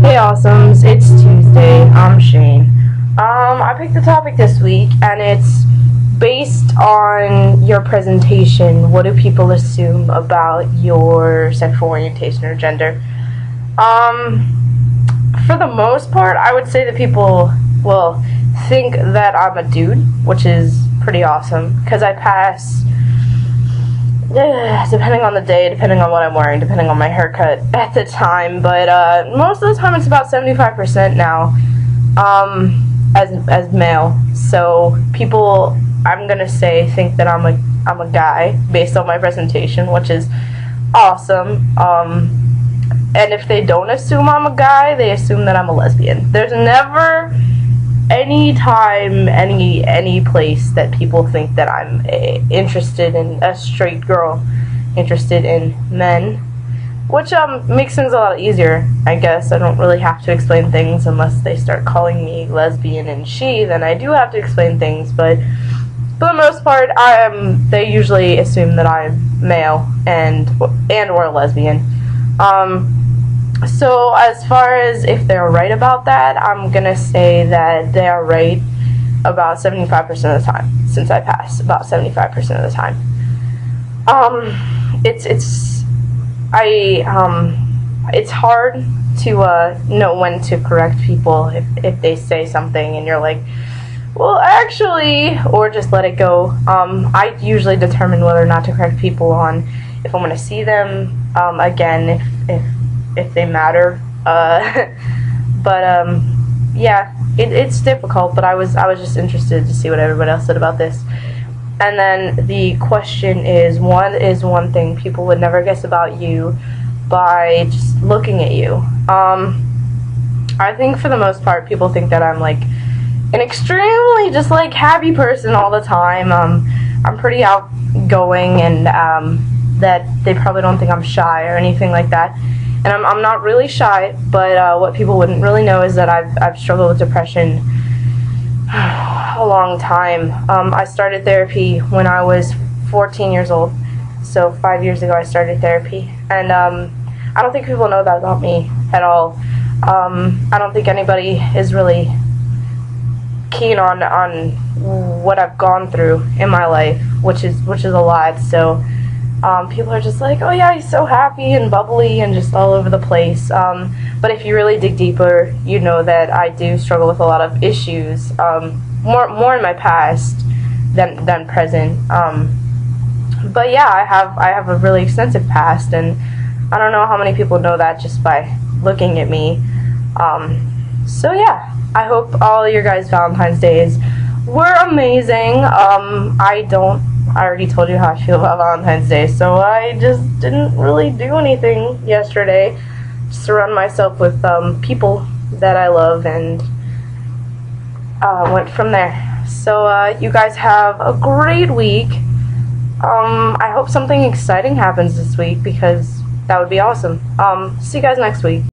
Hey Awesomes, it's Tuesday. I'm Shane. I picked the topic this week, and it's based on your presentation. What do people assume about your sexual orientation or gender? For the most part, I would say that people will think that I'm a dude, which is pretty awesome, because I pass, depending on the day, depending on what I'm wearing, depending on my haircut at the time, but most of the time it's about 75% now, as male. So people, I'm gonna say, think that I'm a guy based on my presentation, which is awesome. And if they don't assume I'm a guy, they assume that I'm a lesbian. There's never any time, any place that people think that I'm interested in a straight girl, interested in men, which makes things a lot easier, I guess. I don't really have to explain things unless they start calling me lesbian and she, then I do have to explain things, but for the most part, they usually assume that I'm male and or a lesbian. So as far as if they're right about that, I'm gonna say that they are right about 75% of the time, since I pass about 75% of the time. It's hard to know when to correct people if they say something and you're like, well, actually, or just let it go. I usually determine whether or not to correct people on if I'm gonna see them again, if they matter, but yeah, it's difficult, but I was just interested to see what everybody else said about this. And then the question is, one thing people would never guess about you by just looking at you. I think for the most part people think that I'm like an extremely just like happy person all the time. I'm pretty outgoing, and that they probably don't think I'm shy or anything like that. And I'm not really shy, but what people wouldn't really know is that I've struggled with depression a long time. I started therapy when I was 14 years old, so 5 years ago I started therapy, and I don't think people know that about me at all. I don't think anybody is really keen on what I've gone through in my life, which is a lot. So people are just like, oh yeah, he's so happy and bubbly and just all over the place. But if you really dig deeper, you know that I do struggle with a lot of issues, more in my past than present. But yeah, I have a really extensive past, and I don't know how many people know that just by looking at me. So yeah, I hope all your guys' Valentine's Days were amazing. I already told you how I feel about Valentine's Day, so I just didn't really do anything yesterday. Just surround myself with people that I love, and went from there. So you guys have a great week. I hope something exciting happens this week, because that would be awesome. See you guys next week.